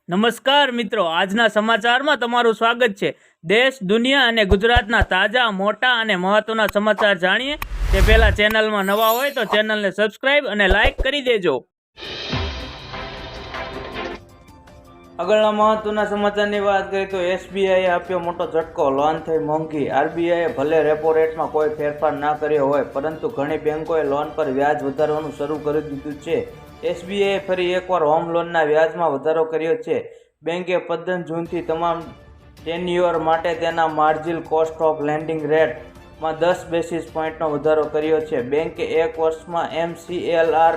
નમસ્કાર મિત્રો, આજના સમાચારમાં તમારું સ્વાગત છે। દેશ, દુનિયા અને ગુજરાતના તાજા, મોટા અને મહત્વના સમાચાર જાણીએ તે પહેલા ચેનલમાં નવા હોય તો ચેનલને સબસ્ક્રાઇબ અને લાઇક કરી દેજો। આગળના મહત્વના સમાચારની વાત કરીએ તો એસબીઆઈએ આપ્યો મોટો ઝટકો, લોન થઈ મોંઘી। આરબીઆઈએ ભલે રેપો રેટમાં કોઈ ફેરફાર ના કર્યો હોય, પરંતુ ઘણી બેંકોએ લોન પર વ્યાજ વધારવાનું શરૂ કરી દીધું છે। એસબીઆઈએ ફરી એકવાર હોમ લોનના વ્યાજમાં વધારો કર્યો છે। બેંકે 15 જૂનથી તમામ ટેન્યુઅર માટે તેના માર્જિનલ કોસ્ટ ઓફ લેન્ડિંગ રેટમાં 10 બેસિસ પોઈન્ટનો વધારો કર્યો છે। બેંકે એક વર્ષમાં એમસીએલઆર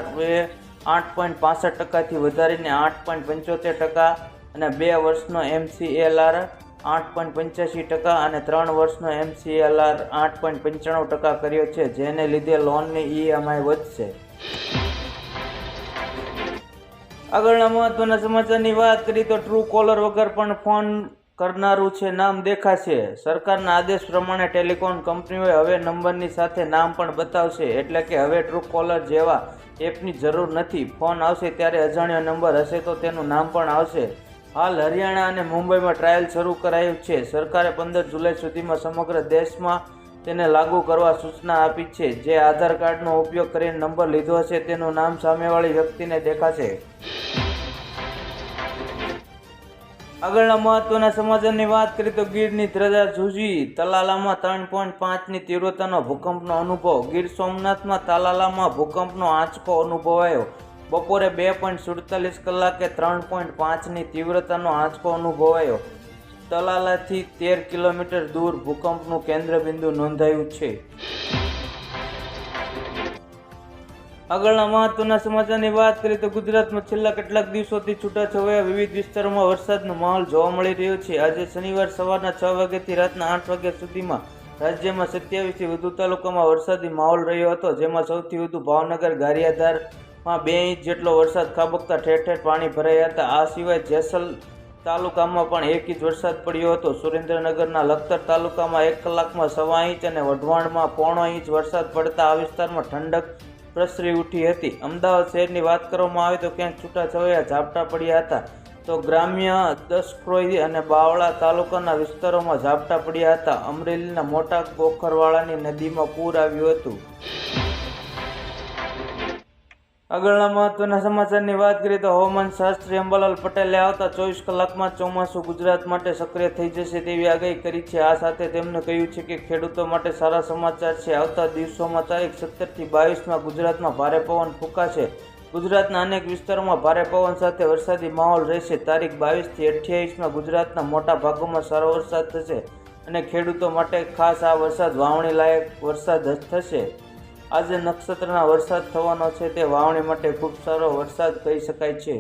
8.65% વધારીને 8.75% અને 2 વર્ષનો એમસીએલઆર 8.85% અને 3 વર્ષનો એમસીએલઆર 8.95% કર્યો છે, જેને લીધે લોનની ઈએમઆઈ વધશે। આગળના મહત્વના સમાચારની વાત કરીએ તો ટ્રુ કોલર વગર પણ ફોન કરનારું છે નામ દેખાશે। સરકારના આદેશ પ્રમાણે ટેલિકોમ કંપનીઓએ હવે નંબરની સાથે નામ પણ બતાવશે, એટલે કે હવે ટ્રુ કોલર જેવા એપની જરૂર નથી। ફોન આવશે ત્યારે અજાણ્યો નંબર હશે તો તેનું નામ પણ આવશે। હાલ હરિયાણા અને મુંબઈમાં ટ્રાયલ શરૂ કરાયું છે। સરકારે 15 જુલાઈ સુધીમાં સમગ્ર દેશમાં તેને લાગુ કરવા સૂચના આપી છે। જે આધાર કાર્ડનો ઉપયોગ કરીને નંબર લીધો હશે તેનું નામ સામેવાળી વ્યક્તિને દેખાશે। આગળના મહત્વના સમાચારની વાત કરીએ તો ગીરની ધ્વજા ઝૂઝી, તલાલામાં 3.5ની તીવ્રતાનો ભૂકંપનો અનુભવ। ગીર સોમનાથમાં તાલાલામાં ભૂકંપનો આંચકો અનુભવાયો। બપોરે 2.47 કલાકે 3.5ની તીવ્રતાનો આંચકો અનુભવાયો। તલાલાથી 13 કિલોમીટર દૂર ભૂકંપનું કેન્દ્રબિંદુ નોંધાયું છે। આગળના મહત્વના સમાચારની વાત કરીએ તો ગુજરાતમાં છેલ્લા કેટલાક દિવસોથી છૂટાછવાયા વિવિધ વિસ્તારોમાં વરસાદનો માહોલ જોવા મળી રહ્યો છે। આજે શનિવાર સવારના 6 વાગ્યાથી રાતના 8 વાગ્યા સુધીમાં રાજ્યમાં 27થી વધુ તાલુકામાં વરસાદી માહોલ રહ્યો હતો, જેમાં સૌથી વધુ ભાવનગર ગારિયાધારમાં 2 ઇંચ જેટલો વરસાદ ખાબકતા ઠેર ઠેર પાણી ભરાયા હતા। આ સિવાય જેસલ તાલુકામાં પણ 1 ઇંચ વરસાદ પડ્યો હતો। સુરેન્દ્રનગરના લખતર તાલુકામાં 1 કલાકમાં 1.25 ઇંચ અને વઢવાણમાં 0.5 ઇંચ વરસાદ પડતા આ વિસ્તારમાં ઠંડક પ્રસરી ઉઠી હતી। અમદાવાદ શહેરની વાત કરવામાં આવે તો ક્યાંક છૂટાછવાયા ઝાપટા પડ્યા હતા, તો ગ્રામ્ય દસક્રોઈ અને બાવળા તાલુકાના વિસ્તારોમાં ઝાપટા પડ્યા હતા। અમરેલીના મોટા ગોખરવાળાની નદીમાં પૂર આવ્યું હતું। આગળના મહત્વના સમાચારની વાત કરીએ તો હવામાન શાસ્ત્રી અંબાલાલ પટેલે આવતા 24 કલાકમાં ચોમાસું ગુજરાત માટે સક્રિય થઈ જશે તેવી આગાહી કરી છે। આ સાથે તેમણે કહ્યું છે કે ખેડૂતો માટે સારા સમાચાર છે। આવતા દિવસોમાં તારીખ 17થી 22માં ગુજરાતમાં ભારે પવન ફૂંકાશે। ગુજરાતના અનેક વિસ્તારોમાં ભારે પવન સાથે વરસાદી માહોલ રહેશે। તારીખ 22થી 28માં ગુજરાતના મોટા ભાગોમાં સારો વરસાદ થશે અને ખેડૂતો માટે ખાસ આ વરસાદ વાવણી લાયક વરસાદ થશે। આજે નક્ષત્રના વરસાદ થવાનો છે, તે વાવણી માટે ખૂબ સારો વરસાદ કહી શકાય છે।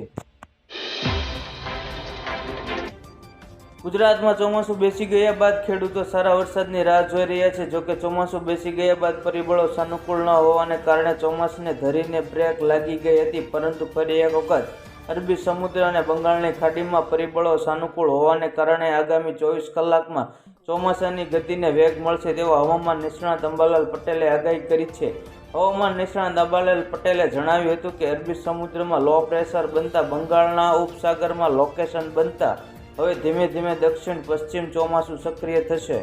ગુજરાતમાં ચોમાસું બેસી ગયા બાદ ખેડૂતો સારા વરસાદની રાહ જોઈ રહ્યા છે। જોકે ચોમાસું બેસી ગયા બાદ પરિબળો સાનુકૂળ ન હોવાને કારણે ચોમાસાને ધરીને બ્રેક લાગી ગઈ હતી, પરંતુ ફરી એક વખત અરબી સમુદ્ર અને બંગાળની ખાડીમાં પરિબળો સાનુકૂળ હોવાને કારણે આગામી 24 કલાકમાં ચોમાસાની ગતિને વેગ મળશે તેવો હવામાન નિષ્ણાત અંબાલાલ પટેલે આગાહી કરી છે। હવામાન નિષ્ણાત અંબાલાલ પટેલે જણાવ્યું હતું કે અરબી સમુદ્રમાં લો પ્રેશર બનતા બંગાળના ઉપસાગરમાં લોકેશન બનતા હવે ધીમે ધીમે દક્ષિણ પશ્ચિમ ચોમાસું સક્રિય થશે।